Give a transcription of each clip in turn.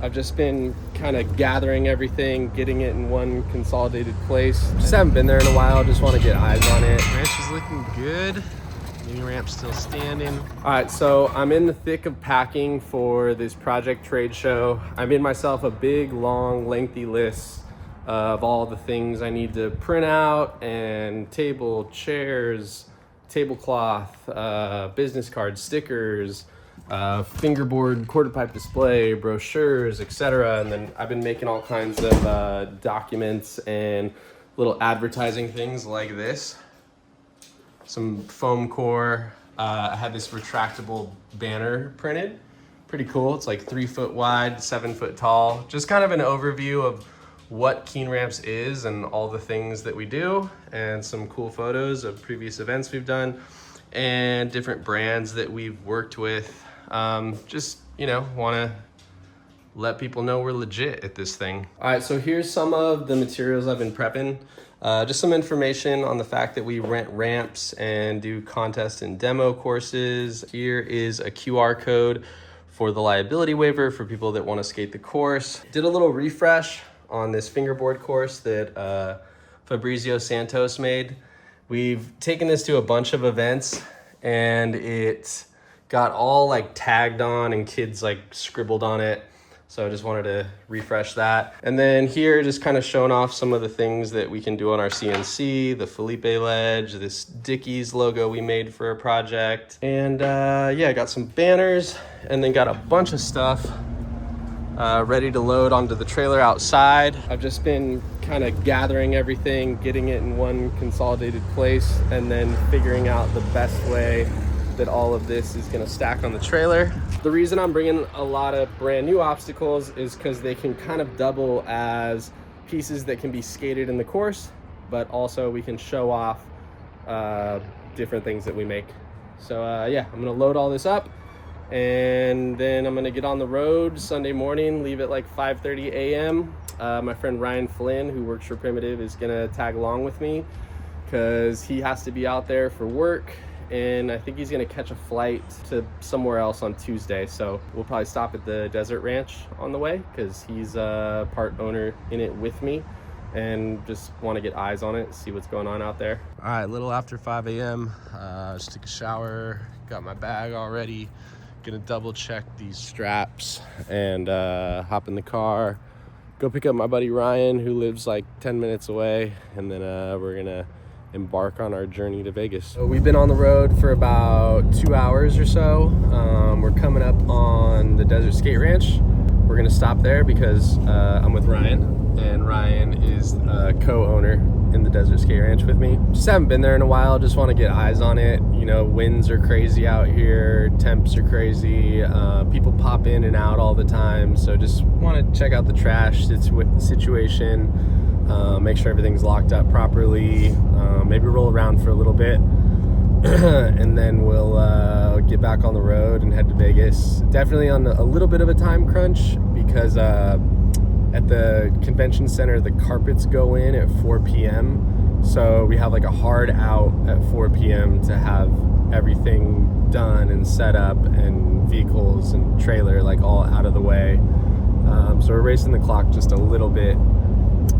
I've just been kind of gathering everything, getting it in one consolidated place. Just haven't been there in a while, just want to get eyes on it. Ranch is looking good. Mini ramp's still standing. All right, so I'm in the thick of packing for this project trade show. I made myself a big, long, lengthy list of all the things I need to print out, and table, chairs, tablecloth, business cards, stickers, fingerboard, quarter pipe display, brochures, etc. And then I've been making all kinds of documents and little advertising things like this. Some foam core. I had this retractable banner printed. Pretty cool. It's like 3 foot wide, 7 foot tall. Just kind of an overview of what Keen Ramps is and all the things that we do, and some cool photos of previous events we've done and different brands that we've worked with. Just, want to let people know we're legit at this thing. All right, so here's some of the materials I've been prepping. Just some information on the fact that we rent ramps and do contest and demo courses. Here is a QR code for the liability waiver for people that want to skate the course. Did a little refresh on this fingerboard course that Fabrizio Santos made. We've taken this to a bunch of events, and it got all like tagged on and kids like scribbled on it. So I just wanted to refresh that. And then here, just kind of showing off some of the things that we can do on our CNC, the Felipe ledge, this Dickies logo we made for a project. And yeah, got some banners, and then got a bunch of stuff ready to load onto the trailer outside. I've just been kind of gathering everything, getting it in one consolidated place, and then figuring out the best way that all of this is going to stack on the trailer. The reason I'm bringing a lot of brand new obstacles is because they can kind of double as pieces that can be skated in the course, but also we can show off different things that we make. So yeah, I'm going to load all this up, and then I'm going to get on the road Sunday morning, leave at like 5:30 a.m. My friend Ryan Flynn, who works for Primitive, is going to tag along with me because he has to be out there for work. And I think he's gonna catch a flight to somewhere else on Tuesday. So we'll probably stop at the Desert Ranch on the way because he's a part owner in it with me, and just wanna get eyes on it, see what's going on out there. All right, a little after 5 a.m. Just took a shower, got my bag all ready. Gonna double check these straps and hop in the car, go pick up my buddy Ryan, who lives like 10 minutes away, and then we're gonna embark on our journey to Vegas. So we've been on the road for about 2 hours or so. We're coming up on the Desert Skate Ranch. We're gonna stop there because I'm with Ryan, and Ryan is a co-owner in the Desert Skate Ranch with me. Just haven't been there in a while, just want to get eyes on it. Winds are crazy out here, temps are crazy, people pop in and out all the time, so just want to check out the trash situation. Make sure everything's locked up properly, maybe roll around for a little bit, and then we'll get back on the road and head to Vegas. Definitely on a little bit of a time crunch because at the convention center, the carpets go in at 4 p.m. So we have like a hard out at 4 p.m. to have everything done and set up, and vehicles and trailer like all out of the way. So we're racing the clock just a little bit.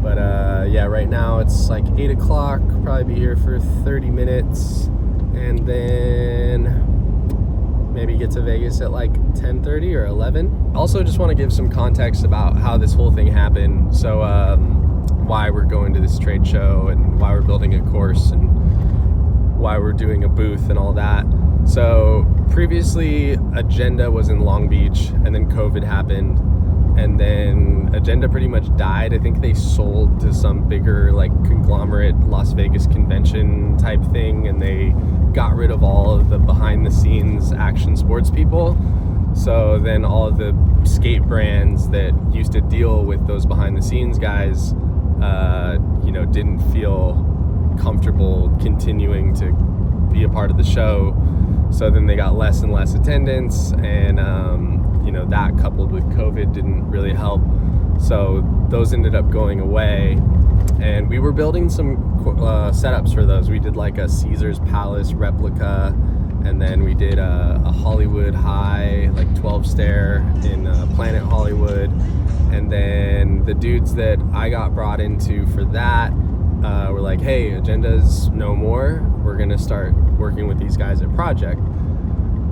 But yeah, right now it's like 8 o'clock, probably be here for 30 minutes, and then maybe get to Vegas at like 10:30 or 11. Also just want to give some context about how this whole thing happened. So why we're going to this trade show, and why we're building a course, and why we're doing a booth and all that. So previously Agenda was in Long Beach, and then COVID happened. And then Agenda pretty much died. I think they sold to some bigger like conglomerate Las Vegas convention type thing, and they got rid of all of the behind the scenes action sports people. So then all of the skate brands that used to deal with those behind the scenes guys, didn't feel comfortable continuing to be a part of the show. So then they got less and less attendance, and that coupled with COVID didn't really help. So those ended up going away, and we were building some setups for those. We did like a Caesar's Palace replica and then we did a Hollywood High, like 12 stair in Planet Hollywood. And then the dudes that I got brought into for that were like, hey, Agenda's no more. We're gonna start working with these guys at Project.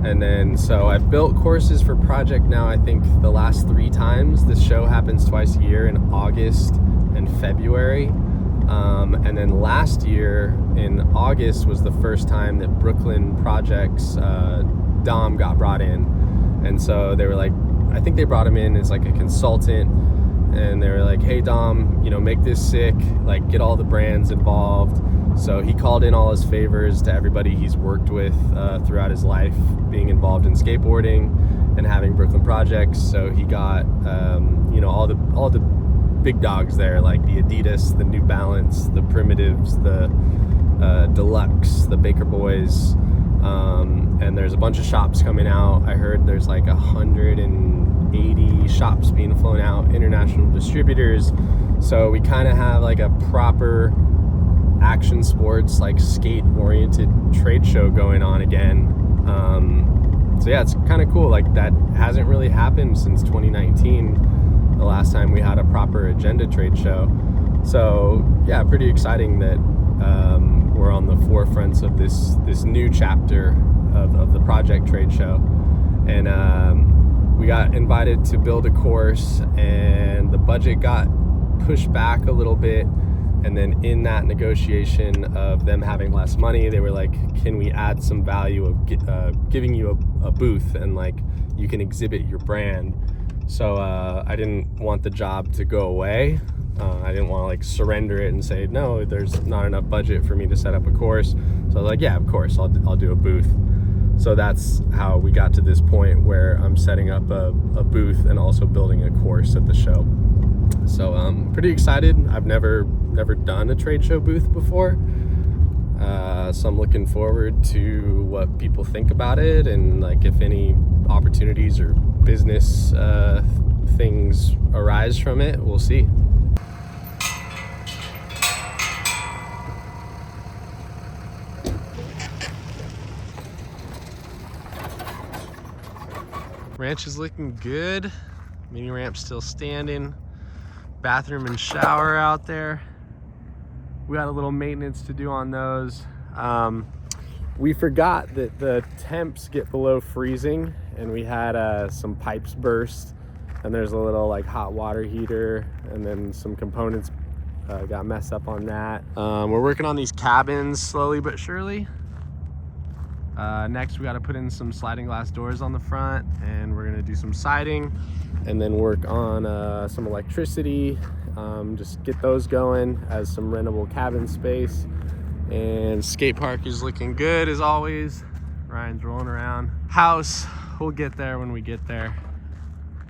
And then so I've built courses for Project now, I think the last 3 times. This show happens twice a year, in August and February. And then last year in August was the first time that Brooklyn Project's Dom got brought in. And so they were like, I think they brought him in as like a consultant, and they were like, hey Dom, you know, make this sick, like get all the brands involved. So he called in all his favors to everybody he's worked with throughout his life, being involved in skateboarding and having Brooklyn Projects. So he got you know, all the big dogs there, like the Adidas, the New Balance, the Primitives, the Deluxe, the Baker Boys, and there's a bunch of shops coming out. I heard there's like 180 shops being flown out, international distributors. So we kind of have like a proper action sports, like skate oriented trade show going on again. So yeah, it's kind of cool. Like that hasn't really happened since 2019, the last time we had a proper Agenda trade show. So yeah, pretty exciting that we're on the forefronts of this new chapter of the Project trade show. And we got invited to build a course, and the budget got pushed back a little bit. And then in that negotiation of them having less money, they were like, can we add some value of giving you a booth, and like you can exhibit your brand. So I didn't want the job to go away. I didn't want to like surrender it and say, no, there's not enough budget for me to set up a course. So I was like, yeah, of course, I'll do a booth. So that's how we got to this point where I'm setting up a booth and also building a course at the show. So I'm pretty excited. I've never done a trade show booth before. So I'm looking forward to what people think about it, and like if any opportunities or business things arise from it, we'll see. Ranch is looking good. Mini ramp still standing. Bathroom and shower out there. We got a little maintenance to do on those. We forgot that the temps get below freezing, and we had some pipes burst, and there's a little like hot water heater, and then some components got messed up on that. We're working on these cabins slowly but surely. Next we got to put in some sliding glass doors on the front, and we're gonna do some siding, and then work on some electricity, just get those going as some rentable cabin space. And skate park is looking good as always. Ryan's rolling around. House, we'll get there when we get there.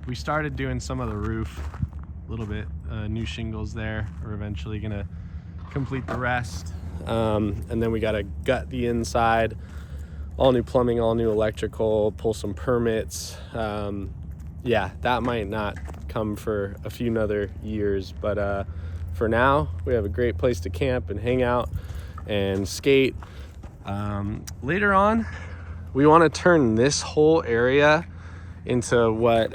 We started doing some of the roof, a little bit, new shingles there. We're eventually gonna complete the rest. And then we gotta gut the inside, all new plumbing, all new electrical, pull some permits. Yeah, that might not come for a few other years, but for now, we have a great place to camp and hang out and skate. Later on, we want to turn this whole area into what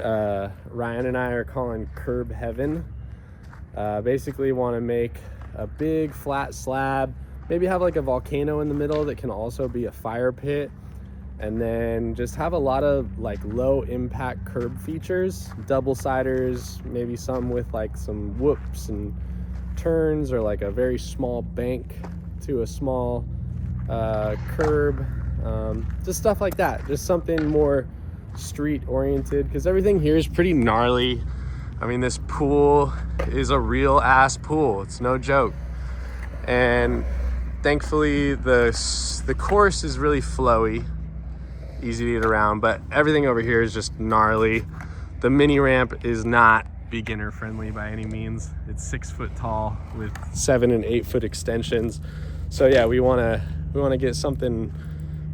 Ryan and I are calling curb heaven. Basically want to make a big flat slab, maybe have like a volcano in the middle that can also be a fire pit, and then just have a lot of like low impact curb features, double siders, maybe some with like some whoops and turns, or like a very small bank to a small curb, just stuff like that. Just something more street oriented, because everything here is pretty gnarly. I mean, this pool is a real ass pool, it's no joke. And thankfully the course is really flowy, easy to get around, but everything over here is just gnarly. The mini ramp is not beginner friendly by any means. It's 6 foot tall with 7 and 8 foot extensions. So yeah, we want to get something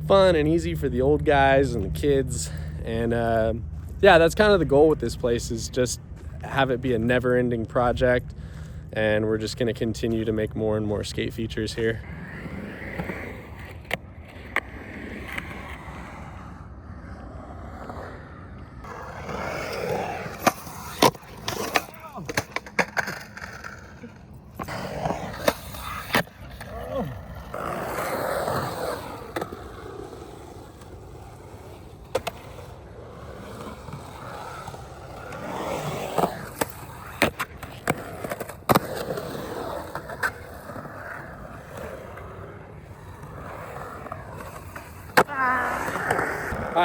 fun and easy for the old guys and the kids. And yeah, that's kind of the goal with this place, is just have it be a never-ending project. And we're just going to continue to make more and more skate features here.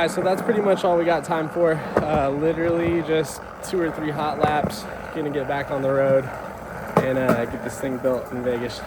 right, so that's pretty much all we got time for. Literally just 2 or 3 hot laps. Gonna get back on the road and get this thing built in Vegas.